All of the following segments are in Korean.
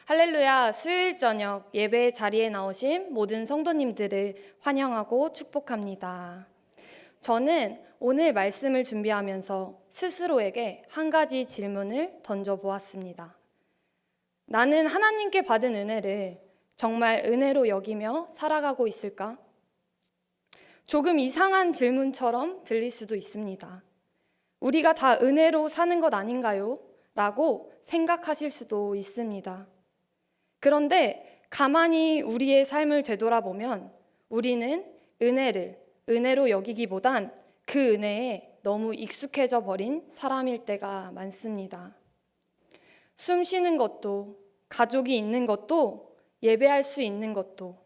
할렐루야, 수요일 저녁 예배 자리에 나오신 모든 성도님들을 환영하고 축복합니다. 저는 오늘 말씀을 준비하면서 스스로에게 한 가지 질문을 던져보았습니다. 나는 하나님께 받은 은혜를 정말 은혜로 여기며 살아가고 있을까? 조금 이상한 질문처럼 들릴 수도 있습니다. 우리가 다 은혜로 사는 것 아닌가요? 라고 생각하실 수도 있습니다. 그런데 가만히 우리의 삶을 되돌아보면 우리는 은혜를 은혜로 여기기보단 그 은혜에 너무 익숙해져 버린 사람일 때가 많습니다. 숨 쉬는 것도, 가족이 있는 것도, 예배할 수 있는 것도,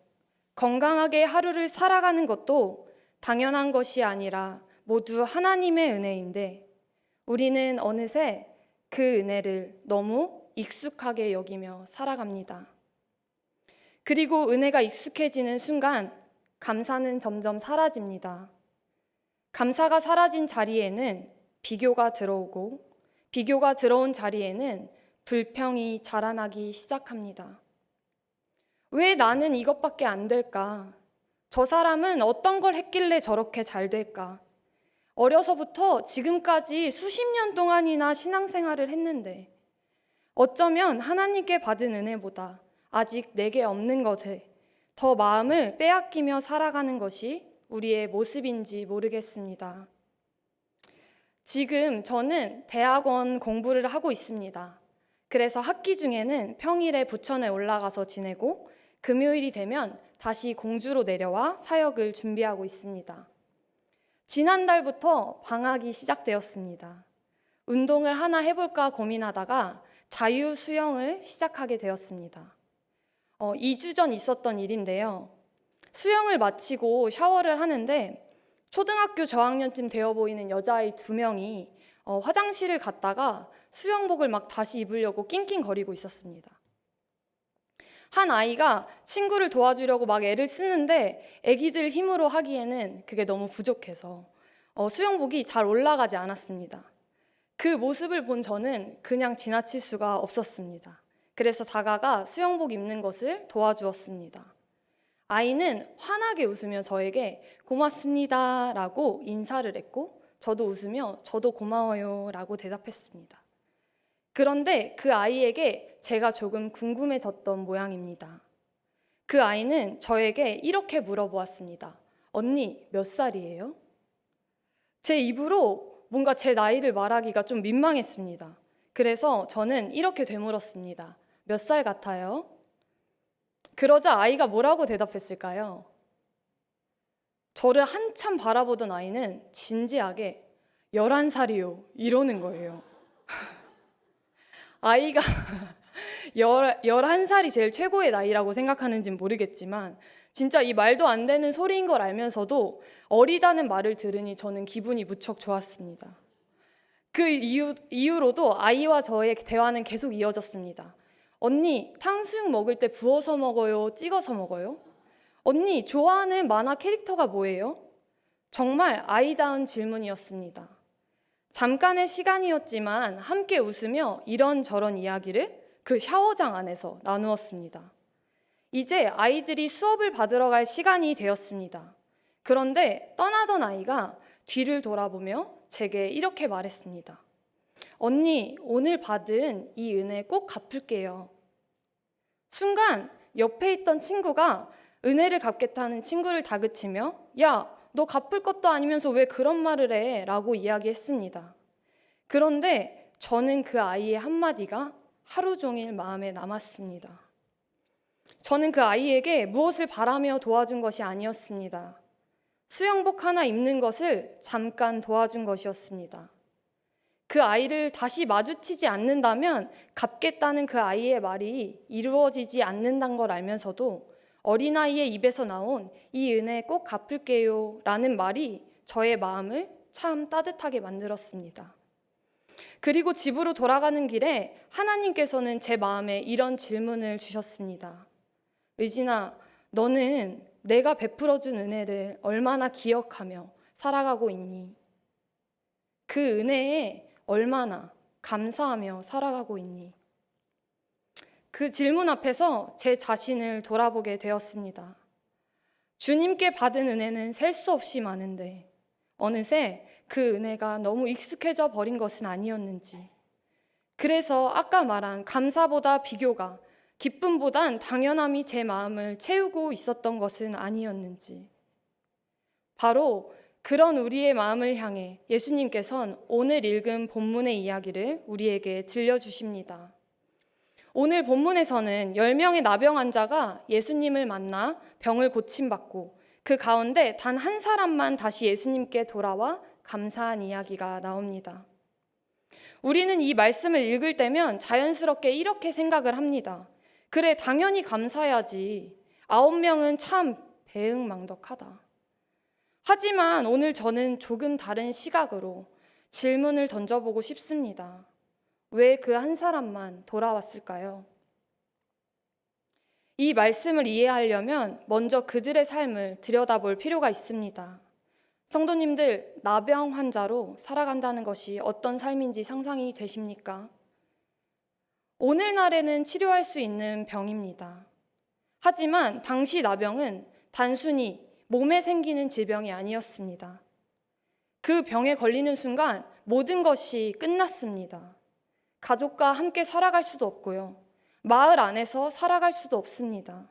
건강하게 하루를 살아가는 것도 당연한 것이 아니라 모두 하나님의 은혜인데 우리는 어느새 그 은혜를 너무 익숙하게 여기며 살아갑니다. 그리고 은혜가 익숙해지는 순간 감사는 점점 사라집니다. 감사가 사라진 자리에는 비교가 들어오고 비교가 들어온 자리에는 불평이 자라나기 시작합니다. 왜 나는 이것밖에 안 될까? 저 사람은 어떤 걸 했길래 저렇게 잘 될까? 어려서부터 지금까지 수십 년 동안이나 신앙생활을 했는데 어쩌면 하나님께 받은 은혜보다 아직 내게 없는 것을 더 마음을 빼앗기며 살아가는 것이 우리의 모습인지 모르겠습니다. 지금 저는 대학원 공부를 하고 있습니다. 그래서 학기 중에는 평일에 부천에 올라가서 지내고 금요일이 되면 다시 공주로 내려와 사역을 준비하고 있습니다. 지난달부터 방학이 시작되었습니다. 운동을 하나 해볼까 고민하다가 자유 수영을 시작하게 되었습니다. 2주 전 있었던 일인데요. 수영을 마치고 샤워를 하는데 초등학교 저학년쯤 되어 보이는 여자아이 2명이 화장실을 갔다가 수영복을 막 다시 입으려고 낑낑거리고 있었습니다. 한 아이가 친구를 도와주려고 막 애를 쓰는데 애기들 힘으로 하기에는 그게 너무 부족해서 수영복이 잘 올라가지 않았습니다. 그 모습을 본 저는 그냥 지나칠 수가 없었습니다. 그래서 다가가 수영복 입는 것을 도와주었습니다. 아이는 환하게 웃으며 저에게 고맙습니다 라고 인사를 했고 저도 웃으며 저도 고마워요 라고 대답했습니다. 그런데 그 아이에게 제가 조금 궁금해졌던 모양입니다. 그 아이는 저에게 이렇게 물어보았습니다. 언니, 몇 살이에요? 제 입으로 뭔가 제 나이를 말하기가 좀 민망했습니다. 그래서 저는 이렇게 되물었습니다. 몇 살 같아요? 그러자 아이가 뭐라고 대답했을까요? 저를 한참 바라보던 아이는 진지하게 11살이요 이러는 거예요. 아이가 11살이 제일 최고의 나이라고 생각하는지는 모르겠지만 진짜 이 말도 안 되는 소리인 걸 알면서도 어리다는 말을 들으니 저는 기분이 무척 좋았습니다. 그 이후로도 아이와 저의 대화는 계속 이어졌습니다. 언니, 탕수육 먹을 때 부어서 먹어요? 찍어서 먹어요? 언니, 좋아하는 만화 캐릭터가 뭐예요? 정말 아이다운 질문이었습니다. 잠깐의 시간이었지만 함께 웃으며 이런저런 이야기를 그 샤워장 안에서 나누었습니다. 이제 아이들이 수업을 받으러 갈 시간이 되었습니다. 그런데 떠나던 아이가 뒤를 돌아보며 제게 이렇게 말했습니다. 언니, 오늘 받은 이 은혜 꼭 갚을게요. 순간 옆에 있던 친구가 은혜를 갚겠다는 친구를 다그치며 야, 너 갚을 것도 아니면서 왜 그런 말을 해? 라고 이야기했습니다. 그런데 저는 그 아이의 한마디가 하루 종일 마음에 남았습니다. 저는 그 아이에게 무엇을 바라며 도와준 것이 아니었습니다. 수영복 하나 입는 것을 잠깐 도와준 것이었습니다. 그 아이를 다시 마주치지 않는다면 갚겠다는 그 아이의 말이 이루어지지 않는다는 걸 알면서도 어린아이의 입에서 나온 이 은혜 꼭 갚을게요 라는 말이 저의 마음을 참 따뜻하게 만들었습니다. 그리고 집으로 돌아가는 길에 하나님께서는 제 마음에 이런 질문을 주셨습니다. 의진아, 너는 내가 베풀어준 은혜를 얼마나 기억하며 살아가고 있니? 그 은혜에 얼마나 감사하며 살아가고 있니? 그 질문 앞에서 제 자신을 돌아보게 되었습니다. 주님께 받은 은혜는 셀 수 없이 많은데 어느새 그 은혜가 너무 익숙해져 버린 것은 아니었는지, 그래서 아까 말한 감사보다 비교가, 기쁨보단 당연함이 제 마음을 채우고 있었던 것은 아니었는지, 바로 그런 우리의 마음을 향해 예수님께서는 오늘 읽은 본문의 이야기를 우리에게 들려주십니다. 오늘 본문에서는 10명의 나병 환자가 예수님을 만나 병을 고침받고 그 가운데 단 한 사람만 다시 예수님께 돌아와 감사한 이야기가 나옵니다. 우리는 이 말씀을 읽을 때면 자연스럽게 이렇게 생각을 합니다. 그래, 당연히 감사해야지. 9명은 참 배은망덕하다. 하지만 오늘 저는 조금 다른 시각으로 질문을 던져보고 싶습니다. 왜 그 한 사람만 돌아왔을까요? 이 말씀을 이해하려면 먼저 그들의 삶을 들여다볼 필요가 있습니다. 성도님들, 나병 환자로 살아간다는 것이 어떤 삶인지 상상이 되십니까? 오늘날에는 치료할 수 있는 병입니다. 하지만 당시 나병은 단순히 몸에 생기는 질병이 아니었습니다. 그 병에 걸리는 순간 모든 것이 끝났습니다. 가족과 함께 살아갈 수도 없고요. 마을 안에서 살아갈 수도 없습니다.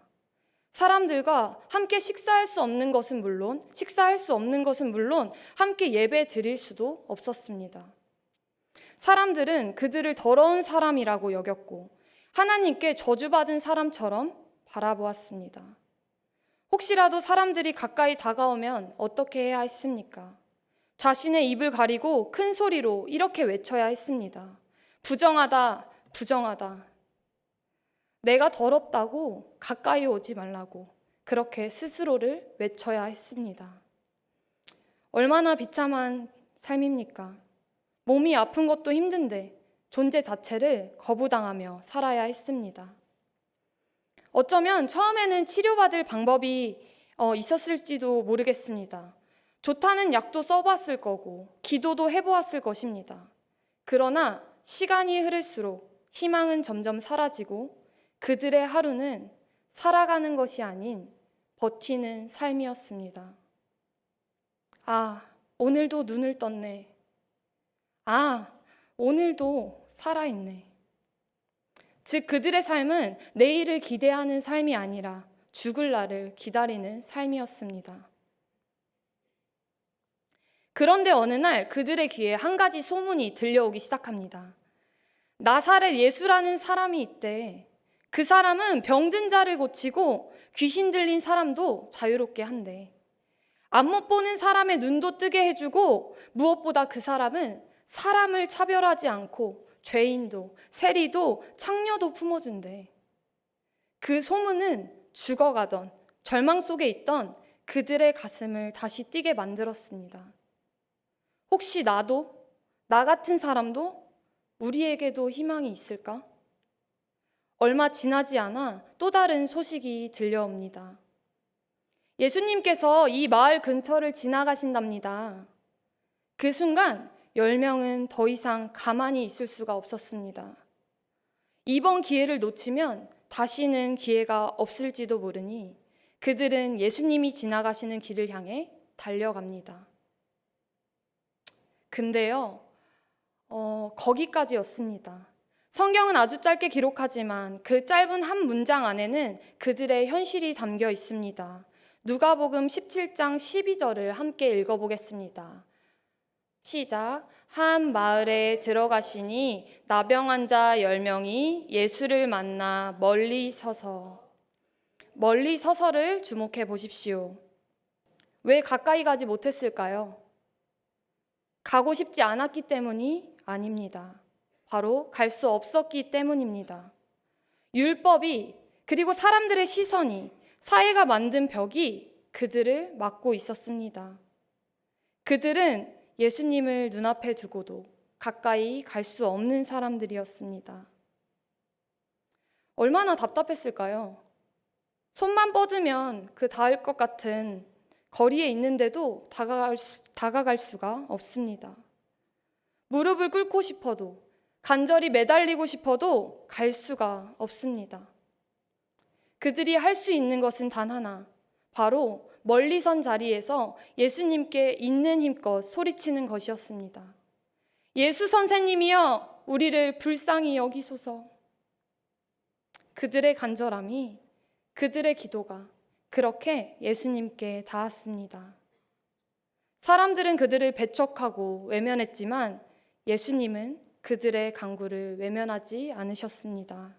사람들과 함께 식사할 수 없는 것은 물론 함께 예배 드릴 수도 없었습니다. 사람들은 그들을 더러운 사람이라고 여겼고 하나님께 저주받은 사람처럼 바라보았습니다. 혹시라도 사람들이 가까이 다가오면 어떻게 해야 했습니까? 자신의 입을 가리고 큰 소리로 이렇게 외쳐야 했습니다. 부정하다, 부정하다. 내가 더럽다고 가까이 오지 말라고 그렇게 스스로를 외쳐야 했습니다. 얼마나 비참한 삶입니까? 몸이 아픈 것도 힘든데 존재 자체를 거부당하며 살아야 했습니다. 어쩌면 처음에는 치료받을 방법이 있었을지도 모르겠습니다. 좋다는 약도 써봤을 거고 기도도 해보았을 것입니다. 그러나 시간이 흐를수록 희망은 점점 사라지고 그들의 하루는 살아가는 것이 아닌 버티는 삶이었습니다. 아, 오늘도 눈을 떴네. 아, 오늘도 살아있네. 즉 그들의 삶은 내일을 기대하는 삶이 아니라 죽을 날을 기다리는 삶이었습니다. 그런데 어느 날 그들의 귀에 한 가지 소문이 들려오기 시작합니다. 나사렛 예수라는 사람이 있대. 그 사람은 병든 자를 고치고 귀신 들린 사람도 자유롭게 한대. 안 못 보는 사람의 눈도 뜨게 해주고 무엇보다 그 사람은 사람을 차별하지 않고 죄인도 세리도 창녀도 품어준대. 그 소문은 죽어가던 절망 속에 있던 그들의 가슴을 다시 뛰게 만들었습니다. 혹시 나도, 나 같은 사람도 우리에게도 희망이 있을까? 얼마 지나지 않아 또 다른 소식이 들려옵니다. 예수님께서 이 마을 근처를 지나가신답니다. 그 순간 10명은 더 이상 가만히 있을 수가 없었습니다. 이번 기회를 놓치면 다시는 기회가 없을지도 모르니 그들은 예수님이 지나가시는 길을 향해 달려갑니다. 근데요, 거기까지였습니다. 성경은 아주 짧게 기록하지만 그 짧은 한 문장 안에는 그들의 현실이 담겨 있습니다. 누가복음 17장 12절을 함께 읽어보겠습니다. 시작. 한 마을에 들어가시니 나병 환자 10명이 예수를 만나 멀리 서서를 주목해 보십시오. 왜 가까이 가지 못했을까요? 가고 싶지 않았기 때문이 아닙니다. 바로 갈 수 없었기 때문입니다. 율법이, 그리고 사람들의 시선이, 사회가 만든 벽이 그들을 막고 있었습니다. 그들은 예수님을 눈앞에 두고도 가까이 갈 수 없는 사람들이었습니다. 얼마나 답답했을까요? 손만 뻗으면 그 닿을 것 같은 거리에 있는데도 다가갈 수가 없습니다. 무릎을 꿇고 싶어도, 간절히 매달리고 싶어도 갈 수가 없습니다. 그들이 할 수 있는 것은 단 하나, 바로 멀리 선 자리에서 예수님께 있는 힘껏 소리치는 것이었습니다. 예수 선생님이여, 우리를 불쌍히 여기소서. 그들의 간절함이, 그들의 기도가 그렇게 예수님께 닿았습니다. 사람들은 그들을 배척하고 외면했지만 예수님은 그들의 간구를 외면하지 않으셨습니다.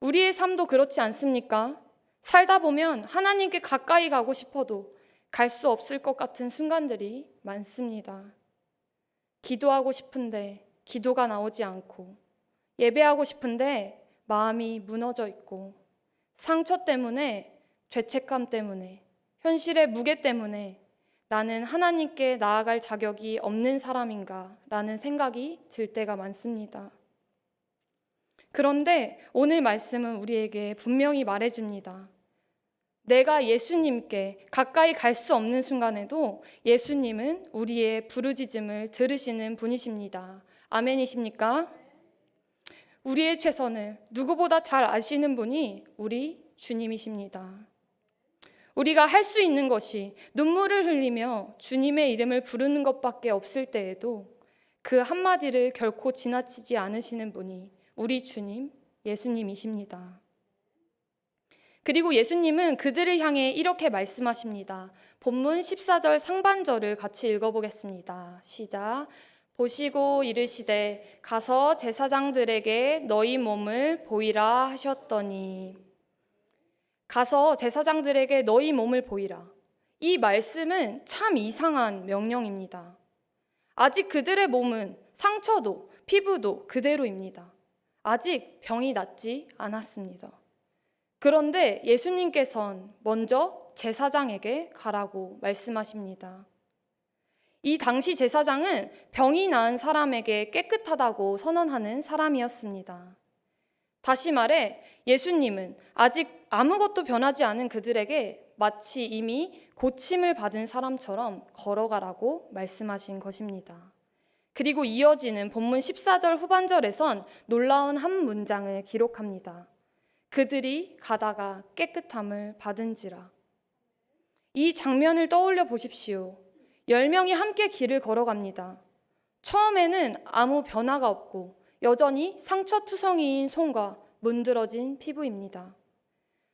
우리의 삶도 그렇지 않습니까? 살다 보면 하나님께 가까이 가고 싶어도 갈 수 없을 것 같은 순간들이 많습니다. 기도하고 싶은데 기도가 나오지 않고, 예배하고 싶은데 마음이 무너져 있고, 상처 때문에, 죄책감 때문에, 현실의 무게 때문에 나는 하나님께 나아갈 자격이 없는 사람인가 라는 생각이 들 때가 많습니다. 그런데 오늘 말씀은 우리에게 분명히 말해줍니다. 내가 예수님께 가까이 갈 수 없는 순간에도 예수님은 우리의 부르짖음을 들으시는 분이십니다. 아멘이십니까? 우리의 최선을 누구보다 잘 아시는 분이 우리 주님이십니다. 우리가 할 수 있는 것이 눈물을 흘리며 주님의 이름을 부르는 것밖에 없을 때에도 그 한마디를 결코 지나치지 않으시는 분이 우리 주님, 예수님이십니다. 그리고 예수님은 그들을 향해 이렇게 말씀하십니다. 본문 14절 상반절을 같이 읽어보겠습니다. 시작. 보시고 이르시되 가서 제사장들에게 너희 몸을 보이라 하셨더니. 가서 제사장들에게 너희 몸을 보이라. 이 말씀은 참 이상한 명령입니다. 아직 그들의 몸은 상처도 피부도 그대로입니다. 아직 병이 낫지 않았습니다. 그런데 예수님께서는 먼저 제사장에게 가라고 말씀하십니다. 이 당시 제사장은 병이 나은 사람에게 깨끗하다고 선언하는 사람이었습니다. 다시 말해 예수님은 아직 아무것도 변하지 않은 그들에게 마치 이미 고침을 받은 사람처럼 걸어가라고 말씀하신 것입니다. 그리고 이어지는 본문 14절 후반절에선 놀라운 한 문장을 기록합니다. 그들이 가다가 깨끗함을 받은지라. 이 장면을 떠올려 보십시오. 10명이 함께 길을 걸어갑니다. 처음에는 아무 변화가 없고 여전히 상처투성이인 손과 문드러진 피부입니다.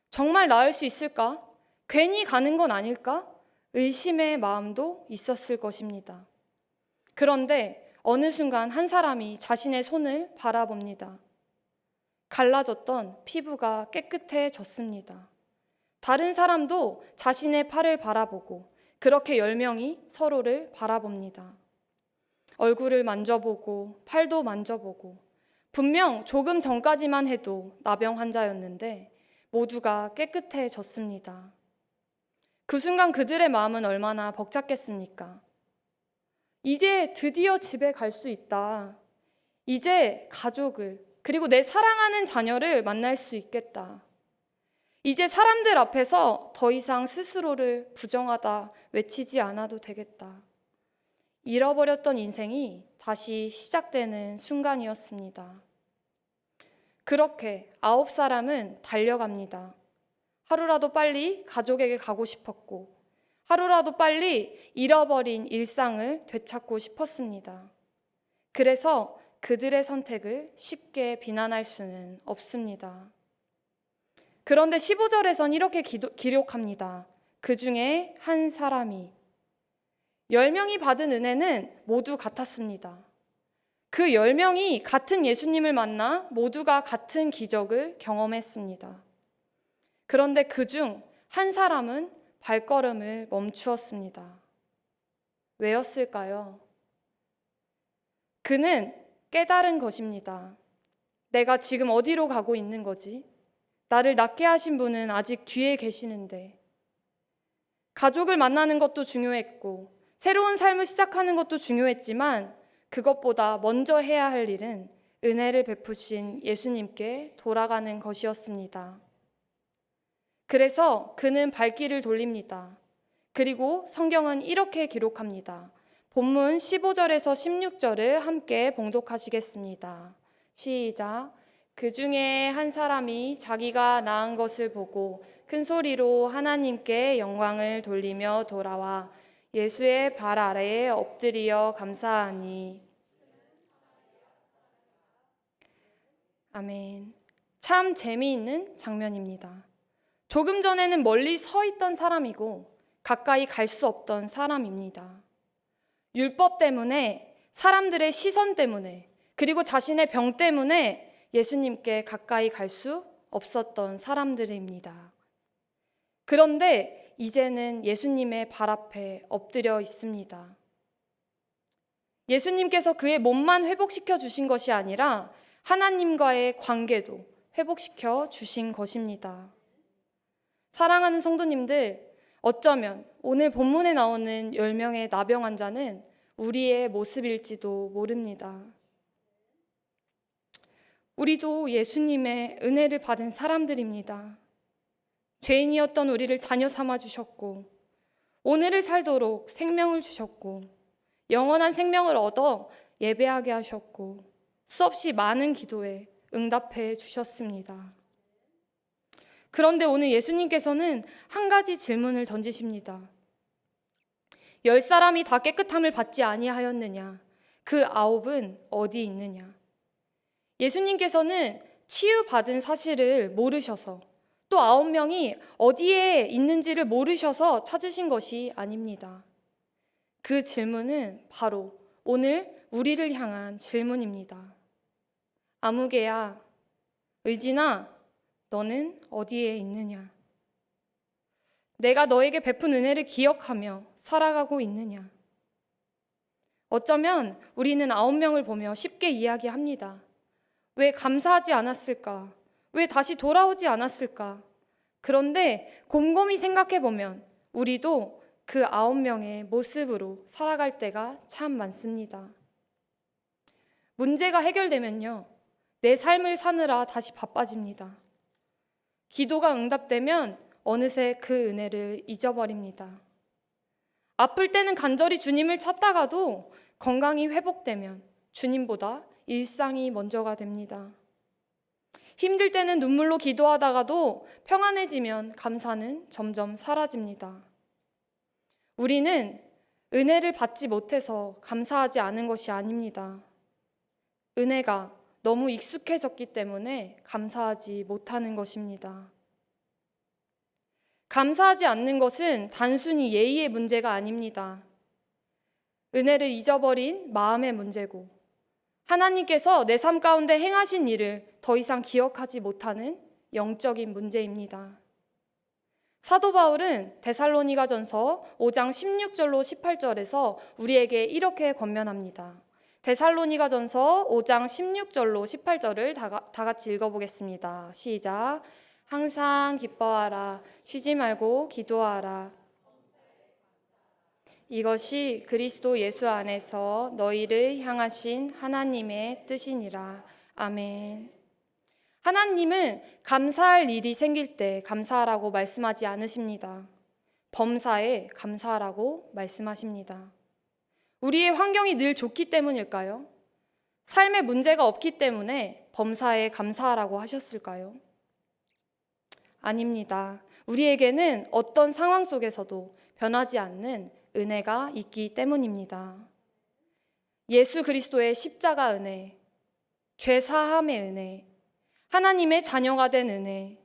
정말 나을 수 있을까? 괜히 가는 건 아닐까? 의심의 마음도 있었을 것입니다. 그런데 어느 순간 한 사람이 자신의 손을 바라봅니다. 갈라졌던 피부가 깨끗해졌습니다. 다른 사람도 자신의 팔을 바라보고 그렇게 10명이 서로를 바라봅니다. 얼굴을 만져보고 팔도 만져보고 분명 조금 전까지만 해도 나병 환자였는데 모두가 깨끗해졌습니다. 그 순간 그들의 마음은 얼마나 벅찼겠습니까? 이제 드디어 집에 갈 수 있다. 이제 가족을 그리고 내 사랑하는 자녀를 만날 수 있겠다. 이제 사람들 앞에서 더 이상 스스로를 부정하다 외치지 않아도 되겠다. 잃어버렸던 인생이 다시 시작되는 순간이었습니다. 그렇게 9사람은 달려갑니다. 하루라도 빨리 가족에게 가고 싶었고 하루라도 빨리 잃어버린 일상을 되찾고 싶었습니다. 그래서 그들의 선택을 쉽게 비난할 수는 없습니다. 그런데 15절에선 이렇게 기록합니다. 그 중에 한 사람이 10명이 받은 은혜는 모두 같았습니다. 그 10명이 같은 예수님을 만나 모두가 같은 기적을 경험했습니다. 그런데 그중 한 사람은 발걸음을 멈추었습니다. 왜였을까요? 그는 깨달은 것입니다. 내가 지금 어디로 가고 있는 거지? 나를 낫게 하신 분은 아직 뒤에 계시는데. 가족을 만나는 것도 중요했고 새로운 삶을 시작하는 것도 중요했지만 그것보다 먼저 해야 할 일은 은혜를 베푸신 예수님께 돌아가는 것이었습니다. 그래서 그는 발길을 돌립니다. 그리고 성경은 이렇게 기록합니다. 본문 15절에서 16절을 함께 봉독하시겠습니다. 시작. 그 중에 한 사람이 자기가 낳은 것을 보고 큰 소리로 하나님께 영광을 돌리며 돌아와 예수의 발 아래에 엎드려 감사하니. 아멘. 참 재미있는 장면입니다. 조금 전에는 멀리 서 있던 사람이고 가까이 갈 수 없던 사람입니다. 율법 때문에, 사람들의 시선 때문에, 그리고 자신의 병 때문에 예수님께 가까이 갈 수 없었던 사람들입니다. 그런데 이제는 예수님의 발 앞에 엎드려 있습니다. 예수님께서 그의 몸만 회복시켜 주신 것이 아니라 하나님과의 관계도 회복시켜 주신 것입니다. 사랑하는 성도님들, 어쩌면 오늘 본문에 나오는 10명의 나병 환자는 우리의 모습일지도 모릅니다. 우리도 예수님의 은혜를 받은 사람들입니다. 죄인이었던 우리를 자녀 삼아 주셨고, 오늘을 살도록 생명을 주셨고, 영원한 생명을 얻어 예배하게 하셨고, 수없이 많은 기도에 응답해 주셨습니다. 그런데 오늘 예수님께서는 한 가지 질문을 던지십니다. 10사람이 다 깨끗함을 받지 아니하였느냐? 그 9은 어디 있느냐? 예수님께서는 치유받은 사실을 모르셔서, 또 9명이 어디에 있는지를 모르셔서 찾으신 것이 아닙니다. 그 질문은 바로 오늘 우리를 향한 질문입니다. 아무개야, 의진아, 너는 어디에 있느냐? 내가 너에게 베푼 은혜를 기억하며 살아가고 있느냐? 어쩌면 우리는 9명을 보며 쉽게 이야기합니다. 왜 감사하지 않았을까? 왜 다시 돌아오지 않았을까? 그런데 곰곰이 생각해 보면 우리도 그 9명의 모습으로 살아갈 때가 참 많습니다. 문제가 해결되면요, 내 삶을 사느라 다시 바빠집니다. 기도가 응답되면 어느새 그 은혜를 잊어버립니다. 아플 때는 간절히 주님을 찾다가도 건강이 회복되면 주님보다 일상이 먼저가 됩니다. 힘들 때는 눈물로 기도하다가도 평안해지면 감사는 점점 사라집니다. 우리는 은혜를 받지 못해서 감사하지 않은 것이 아닙니다. 은혜가 너무 익숙해졌기 때문에 감사하지 못하는 것입니다. 감사하지 않는 것은 단순히 예의의 문제가 아닙니다. 은혜를 잊어버린 마음의 문제고, 하나님께서 내 삶 가운데 행하신 일을 더 이상 기억하지 못하는 영적인 문제입니다. 사도 바울은 데살로니가전서 5장 16절로 18절에서 우리에게 이렇게 권면합니다. 데살로니가전서 5장 16절로 18절을 다 같이 읽어보겠습니다. 시작. 항상 기뻐하라. 쉬지 말고 기도하라. 이것이 그리스도 예수 안에서 너희를 향하신 하나님의 뜻이니라. 아멘. 하나님은 감사할 일이 생길 때 감사하라고 말씀하지 않으십니다. 범사에 감사하라고 말씀하십니다. 우리의 환경이 늘 좋기 때문일까요? 삶에 문제가 없기 때문에 범사에 감사하라고 하셨을까요? 아닙니다. 우리에게는 어떤 상황 속에서도 변하지 않는 은혜가 있기 때문입니다. 예수 그리스도의 십자가 은혜, 죄 사함의 은혜, 하나님의 자녀가 된 은혜,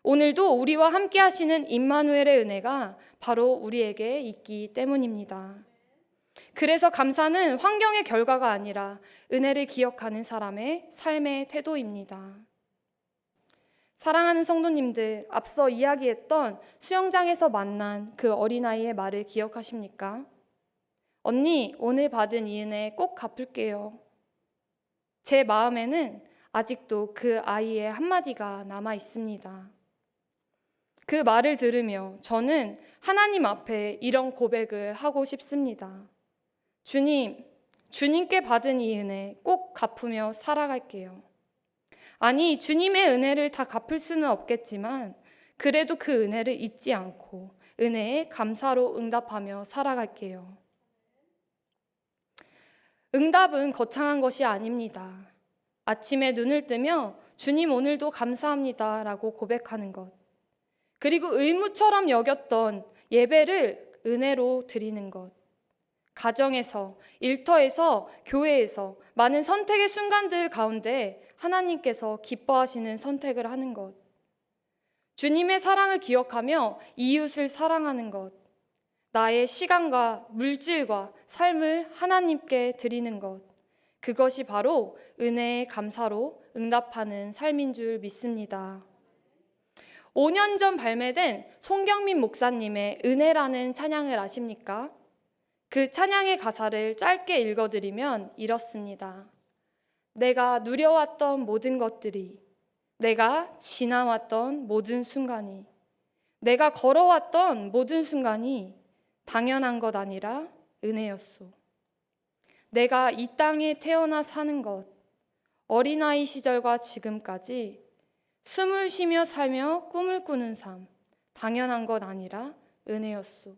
오늘도 우리와 함께 하시는 임마누엘의 은혜가 바로 우리에게 있기 때문입니다. 그래서 감사는 환경의 결과가 아니라 은혜를 기억하는 사람의 삶의 태도입니다. 사랑하는 성도님들, 앞서 이야기했던 수영장에서 만난 그 어린아이의 말을 기억하십니까? 언니, 오늘 받은 이 은혜 꼭 갚을게요. 제 마음에는 아직도 그 아이의 한마디가 남아 있습니다. 그 말을 들으며 저는 하나님 앞에 이런 고백을 하고 싶습니다. 주님, 주님께 받은 이 은혜 꼭 갚으며 살아갈게요. 아니, 주님의 은혜를 다 갚을 수는 없겠지만 그래도 그 은혜를 잊지 않고 은혜에 감사로 응답하며 살아갈게요. 응답은 거창한 것이 아닙니다. 아침에 눈을 뜨며 주님 오늘도 감사합니다 라고 고백하는 것. 그리고 의무처럼 여겼던 예배를 은혜로 드리는 것. 가정에서, 일터에서, 교회에서 많은 선택의 순간들 가운데 하나님께서 기뻐하시는 선택을 하는 것. 주님의 사랑을 기억하며 이웃을 사랑하는 것. 나의 시간과 물질과 삶을 하나님께 드리는 것. 그것이 바로 은혜의 감사로 응답하는 삶인 줄 믿습니다. 5년 전 발매된 송경민 목사님의 은혜라는 찬양을 아십니까? 그 찬양의 가사를 짧게 읽어드리면 이렇습니다. 내가 누려왔던 모든 것들이, 내가 지나왔던 모든 순간이, 내가 걸어왔던 모든 순간이 당연한 것 아니라 은혜였소. 내가 이 땅에 태어나 사는 것, 어린아이 시절과 지금까지 숨을 쉬며 살며 꿈을 꾸는 삶, 당연한 것 아니라 은혜였소.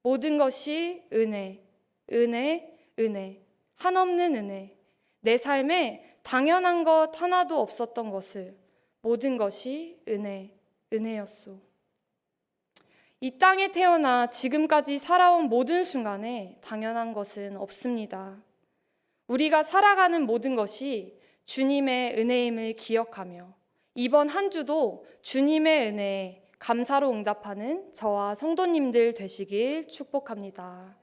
모든 것이 은혜, 은혜, 은혜, 한없는 은혜. 내 삶에 당연한 것 하나도 없었던 것을 모든 것이 은혜, 은혜였소. 이 땅에 태어나 지금까지 살아온 모든 순간에 당연한 것은 없습니다. 우리가 살아가는 모든 것이 주님의 은혜임을 기억하며 이번 한 주도 주님의 은혜에 감사로 응답하는 저와 성도님들 되시길 축복합니다.